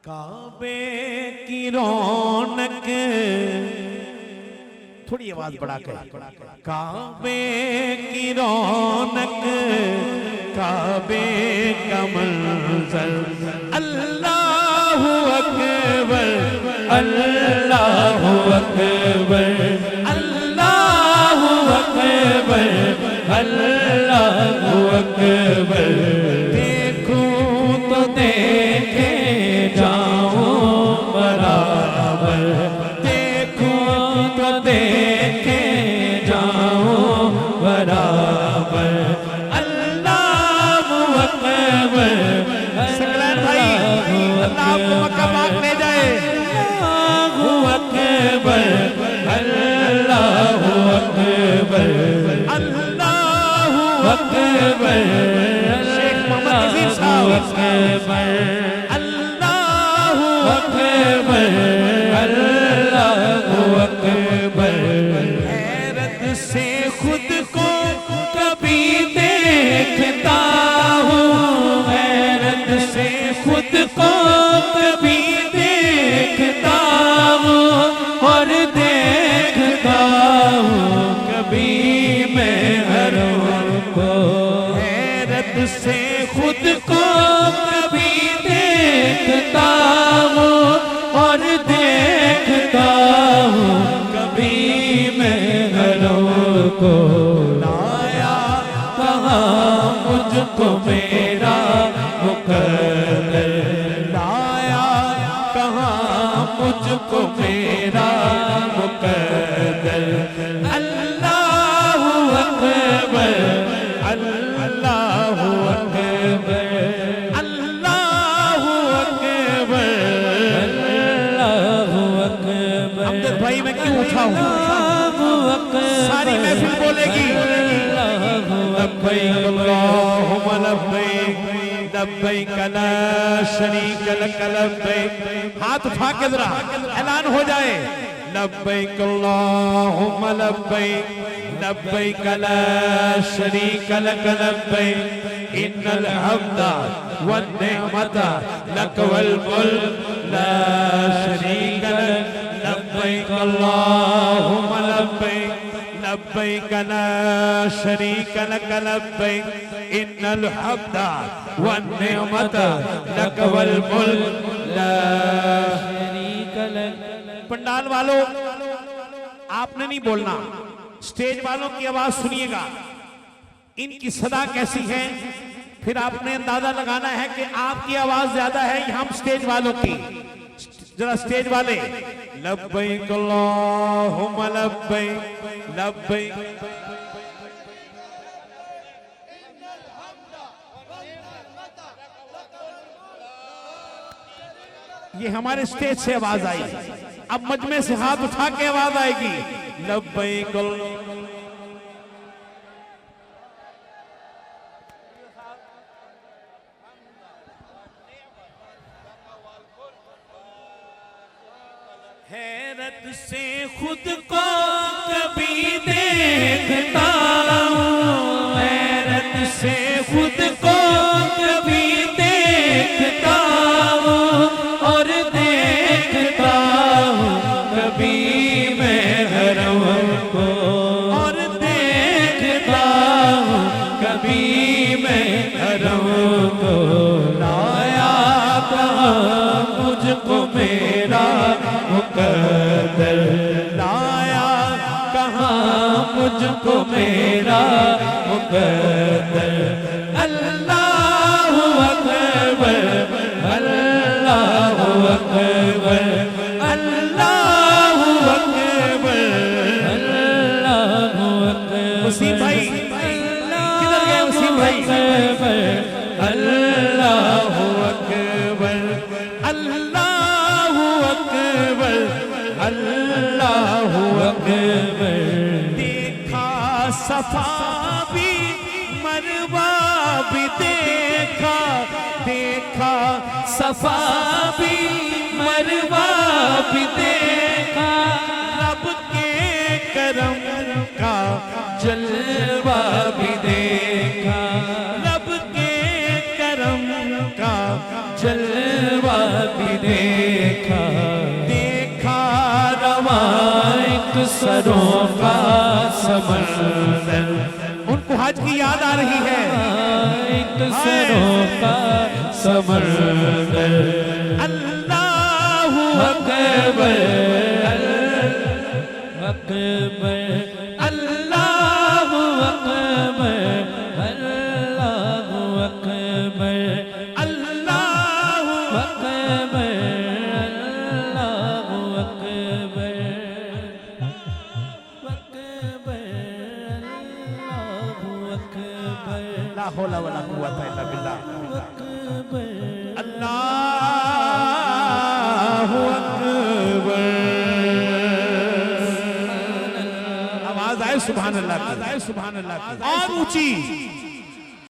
काबे की रौनक, थोड़ी आवाज बढ़ा कर, काबे की रौनक, काबे का मंजर, अल्लाहु अकबर, अल्लाहु अकबर, अल्लाहु अकबर, अल्लाहु अकबर। देखूं तो देखे जाऊं बराबर, देखूं तो देखे जाऊं बराबर, अल्लाहु अकबर। सकलैन भाई अल्लाह आपको मक्का पाक ले जाए। अल्लाहु अकबर, अल्लाहु अकबर, अल्लाहु अकबर। शेख मोहम्मद नजीर साहब, अल्लाहु अकबर, अल्लाहु अकबर। हैरत से खुद को कभी देखता हूँ, हैरत से खुद को कभी देखता हूँ, और देखता हूँ कभी मैं हरों को। हैरत से खुद को कभी देखता हूँ, और देखता हूँ कभी मैं हरों को। लाया कहाँ मुझको मेरा मुकद्दर, लाया कहाँ मुझको मेरा मुकद्दर। अल्लाहु अकबर, अल्लाहु अकबर, अल्लाहु अकबर, अल्लाहु अकबर। अमजद भाई मैं क्यों उठाऊं, सारी महफिल बोलेगी। लब्बैक अल्लाहुम्मा लब्बैक, लब्बैक ला शरीक लक लब्बैक। हाथ उठा के जरा ऐलान हो जाए। लब्बैक अल्लाहुम्मा लब्बैक, लब्बैक ला शरीक लक लब्बैक, इन्नल हम्दा वन निअमता लक वल मुल्क ला शरीक लक। लब्बैक अल्लाहुम्मा लब्बैक, लब्बैक ला शरीक लक लब्बैक, इन्नल हम्दा वन निअमता लक वल मुल्क ला शरीक लक। पंडाल वालों आपने नहीं बोलना, स्टेज वालों की आवाज सुनिएगा, इनकी सदा कैसी है, फिर आपने अंदाजा लगाना है कि आपकी आवाज ज्यादा है या हम स्टेज वालों की। जरा स्टेज वाले, लब्बैक अल्लाहुम्मा लब्बैक, लब्बैक। ये हमारे स्टेज से आवाज आई, अब मजमे से हाथ उठा के आवाज आएगी। लब्बैक हैरत से खुद को कभी देखता हूँ, हैरत से खुद को कभी देखता हूँ, और देखता हूँ कभी मैं हरों को, और देखता हूँ कभी मैं हरों को। लाया कहाँ मुझको मेरा मुकद्दर, लाया कहाँ मुझको मेरा मुकद्दर। अल्लाहु अकबर, अल्लाहु अकबर, अल्लाहु अकबर, अल्लाहु अकबर। वसीम भाई किधर गए वसीम भाई? अल्लाहु अकबर, अल्लाहु अकबर, अल्लाहु अकबर। देखा सफा भी मरवा भी देखा, देखा सफा भी मरवा भी देखा, रब के करम का जलवा भी देखा, रब के करम का जलवा भी देखा देखा रवाइक सरों का समंदर। उनको हज की याद आ रही है, एक सरों का समंदर। अल्लाहु अकबर अकबर अल्लाहु अकबर अल्लाहु अकबर अल्लाहु अकबर अल्लाहु अकबर अकबर अल्लाहु अकबर। ला हौला वला कुव्वता इल्ला बिल्लाह। अल्लाहु अकबर। आवाज आए सुभान अल्लाह की, और ऊंची